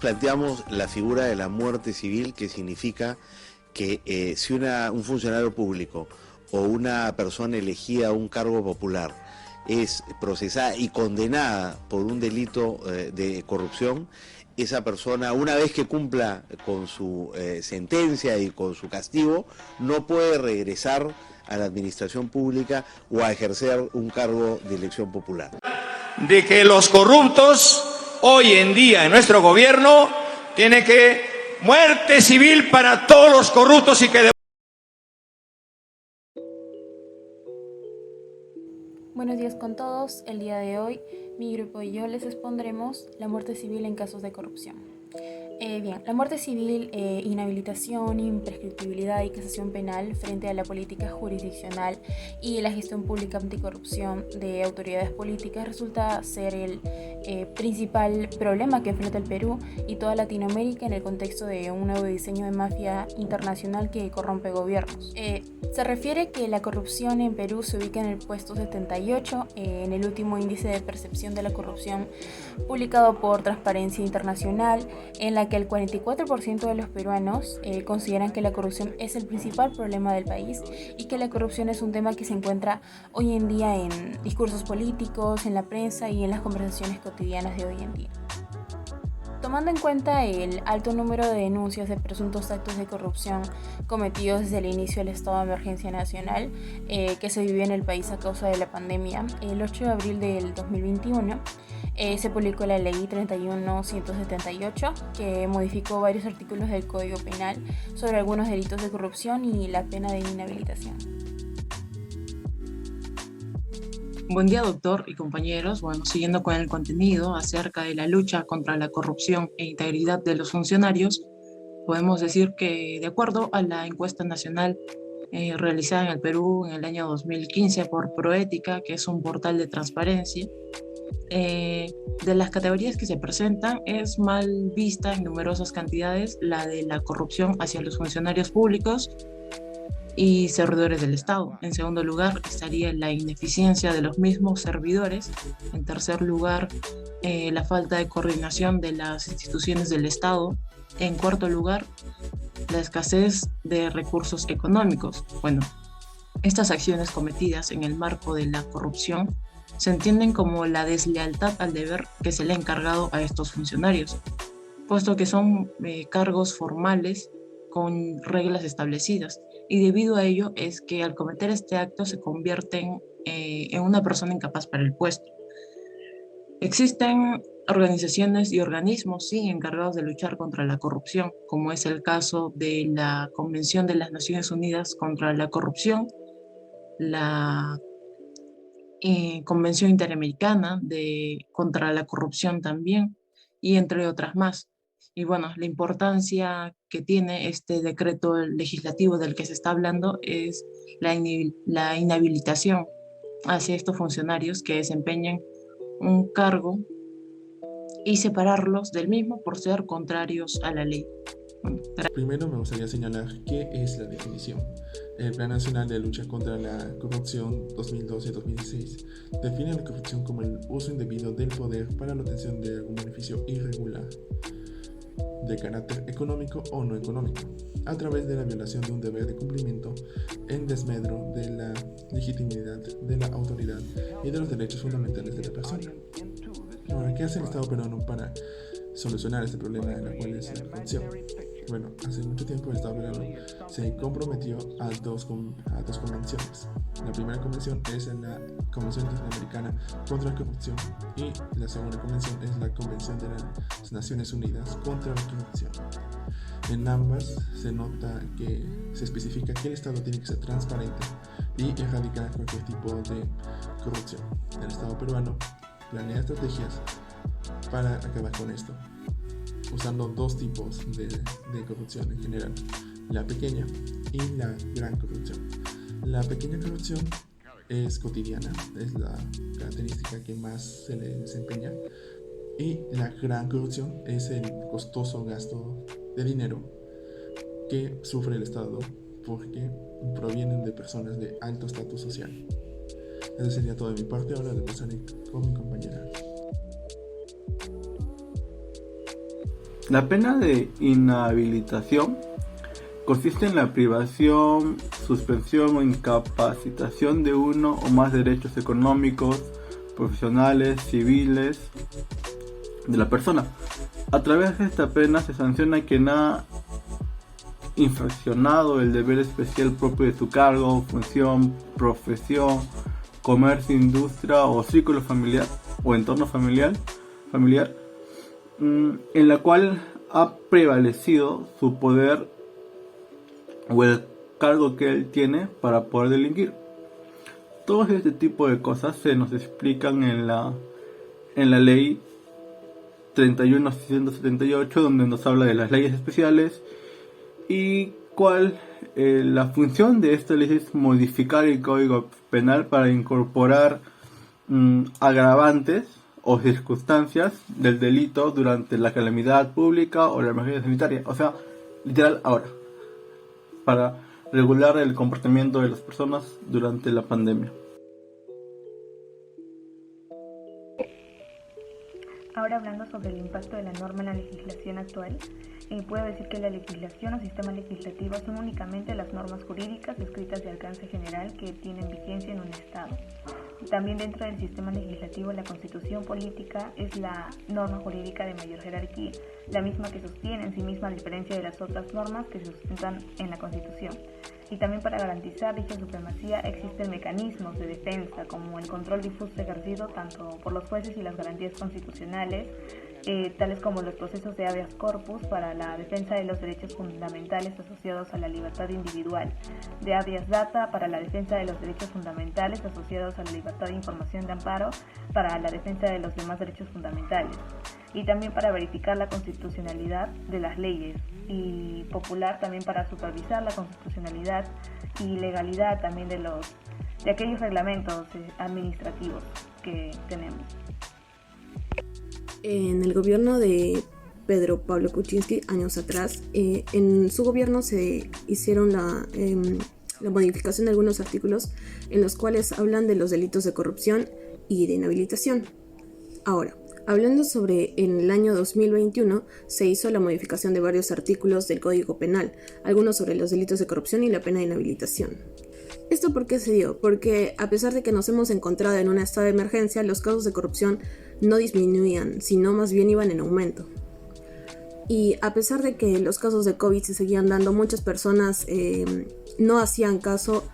Planteamos la figura de la muerte civil, que significa que si un funcionario público o una persona elegida a un cargo popular es procesada y condenada por un delito de corrupción, esa persona, una vez que cumpla con su sentencia y con su castigo, no puede regresar a la administración pública o a ejercer un cargo de elección popular. De que los corruptos hoy en día en nuestro gobierno tiene que muerte civil para todos los corruptos y que... Buenos días con todos. El día de hoy mi grupo y yo les expondremos la muerte civil en casos de corrupción. Bien, la muerte civil, inhabilitación, imprescriptibilidad y casación penal frente a la política jurisdiccional y la gestión pública anticorrupción de autoridades políticas resulta ser el principal problema que enfrenta el Perú y toda Latinoamérica en el contexto de un nuevo diseño de mafia internacional que corrompe gobiernos. Se refiere que la corrupción en Perú se ubica en el puesto 78 en el último índice de percepción de la corrupción publicado por Transparencia Internacional, en la que el 44% de los peruanos consideran que la corrupción es el principal problema del país y que la corrupción es un tema que se encuentra hoy en día en discursos políticos, en la prensa y en las conversaciones cotidianas de hoy en día. Tomando en cuenta el alto número de denuncias de presuntos actos de corrupción cometidos desde el inicio del estado de emergencia nacional que se vivió en el país a causa de la pandemia, el 8 de abril del 2021 se publicó la Ley 31178, que modificó varios artículos del Código Penal sobre algunos delitos de corrupción y la pena de inhabilitación. Buen día, doctor y compañeros. Bueno, siguiendo con el contenido acerca de la lucha contra la corrupción e integridad de los funcionarios, podemos decir que, de acuerdo a la encuesta nacional realizada en el Perú en el año 2015 por Proética, que es un portal de transparencia, de las categorías que se presentan, es mal vista en numerosas cantidades la de la corrupción hacia los funcionarios públicos y servidores del Estado. En segundo lugar estaría la ineficiencia de los mismos servidores. En tercer lugar, la falta de coordinación de las instituciones del Estado. En cuarto lugar, la escasez de recursos económicos. Bueno, estas acciones cometidas en el marco de la corrupción se entienden como la deslealtad al deber que se le ha encargado a estos funcionarios, puesto que son cargos formales con reglas establecidas, y debido a ello es que al cometer este acto se convierten en una persona incapaz para el puesto. Existen organizaciones y organismos, sí, encargados de luchar contra la corrupción, como es el caso de la Convención de las Naciones Unidas contra la Corrupción, la Convención Interamericana contra la Corrupción también, y entre otras más. Y bueno, la importancia que tiene este decreto legislativo del que se está hablando es la inhabilitación hacia estos funcionarios que desempeñan un cargo y separarlos del mismo por ser contrarios a la ley. Primero me gustaría señalar qué es la definición. El Plan Nacional de Lucha contra la Corrupción 2012-2016 define la corrupción como el uso indebido del poder para la obtención de algún beneficio irregular de carácter económico o no económico, a través de la violación de un deber de cumplimiento en desmedro de la legitimidad de la autoridad y de los derechos fundamentales de la persona. Ahora, ¿qué hace el Estado peruano para solucionar este problema de la cual es la corrupción? Bueno, hace mucho tiempo el Estado peruano se comprometió a dos convenciones. La primera convención es la Convención Interamericana contra la Corrupción y la segunda convención es la Convención de las Naciones Unidas contra la Corrupción. En ambas se nota que se especifica que el Estado tiene que ser transparente y erradicar cualquier tipo de corrupción. El Estado peruano planea estrategias para acabar con esto, usando dos tipos de corrupción en general: la pequeña y la gran corrupción. La pequeña corrupción es cotidiana, es la característica que más se le desempeña, y la gran corrupción es el costoso gasto de dinero que sufre el Estado porque provienen de personas de alto estatus social. Eso sería todo de mi parte. Ahora le pasaré con mi compañera. La pena de inhabilitación consiste en la privación, suspensión o incapacitación de uno o más derechos económicos, profesionales, civiles de la persona. A través de esta pena se sanciona a quien ha infraccionado el deber especial propio de su cargo, función, profesión, comercio, industria o círculo familiar o entorno familiar, en la cual ha prevalecido su poder o el cargo que él tiene para poder delinquir. Todo este tipo de cosas se nos explican en la ley 31.678, donde nos habla de las leyes especiales y cuál la función de esta ley es modificar el Código Penal para incorporar agravantes o circunstancias del delito durante la calamidad pública o la emergencia sanitaria. O sea, literal ahora, para regular el comportamiento de las personas durante la pandemia. Ahora, hablando sobre el impacto de la norma en la legislación actual, puedo decir que la legislación o sistema legislativo son únicamente las normas jurídicas escritas de alcance general que tienen vigencia en un Estado. También dentro del sistema legislativo, la Constitución política es la norma jurídica de mayor jerarquía, la misma que sostiene en sí misma a diferencia de las otras normas que se sustentan en la Constitución. Y también para garantizar dicha supremacía existen mecanismos de defensa como el control difuso ejercido tanto por los jueces y las garantías constitucionales, tales como los procesos de habeas corpus para la defensa de los derechos fundamentales asociados a la libertad individual, de habeas data para la defensa de los derechos fundamentales asociados a la libertad de información de amparo para la defensa de los demás derechos fundamentales, y también para verificar la constitucionalidad de las leyes, y popular también para supervisar la constitucionalidad y legalidad también de aquellos reglamentos administrativos que tenemos. En el gobierno de Pedro Pablo Kuczynski, años atrás, en su gobierno se hicieron la modificación de algunos artículos en los cuales hablan de los delitos de corrupción y de inhabilitación. Ahora, hablando sobre en el año 2021, se hizo la modificación de varios artículos del Código Penal, algunos sobre los delitos de corrupción y la pena de inhabilitación. ¿Esto por qué se dio? Porque a pesar de que nos hemos encontrado en un estado de emergencia, los casos de corrupción no disminuían, sino más bien iban en aumento. Y a pesar de que los casos de COVID se seguían dando, muchas personas no hacían caso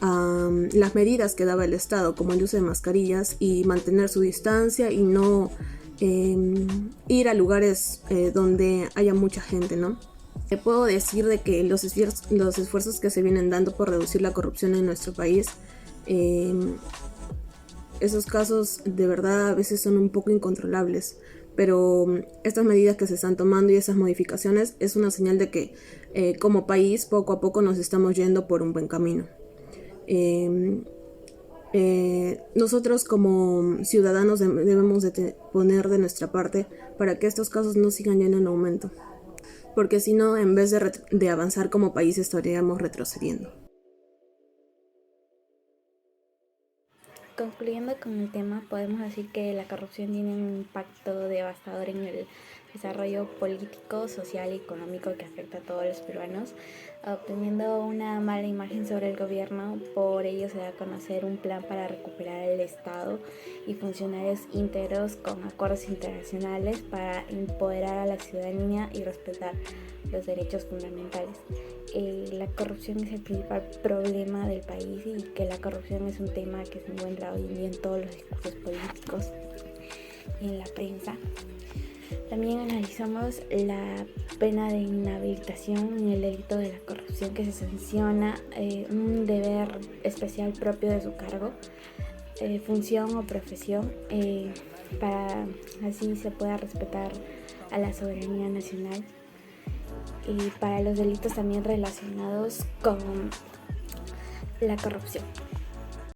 a las medidas que daba el Estado, como el uso de mascarillas y mantener su distancia y no ir a lugares donde haya mucha gente, ¿no? Puedo decir de que los esfuerzos que se vienen dando por reducir la corrupción en nuestro país, esos casos de verdad a veces son un poco incontrolables, pero estas medidas que se están tomando y esas modificaciones es una señal de que como país poco a poco nos estamos yendo por un buen camino. Nosotros como ciudadanos debemos de poner de nuestra parte para que estos casos no sigan yendo en aumento, porque si no, en vez de avanzar como país estaríamos retrocediendo. Concluyendo con el tema, podemos decir que la corrupción tiene un impacto devastador en el desarrollo político, social y económico que afecta a todos los peruanos, obteniendo una mala imagen sobre el gobierno. Por ello se da a conocer un plan para recuperar el Estado y funcionarios íntegros con acuerdos internacionales para empoderar a la ciudadanía y respetar los derechos fundamentales. La corrupción es el principal problema del país y que la corrupción es un tema que se encuentra hoy en día en todos los discursos políticos y en la prensa. También analizamos la pena de inhabilitación en el delito de la corrupción, que se sanciona un deber especial propio de su cargo, función o profesión, para así se pueda respetar a la soberanía nacional, y para los delitos también relacionados con la corrupción.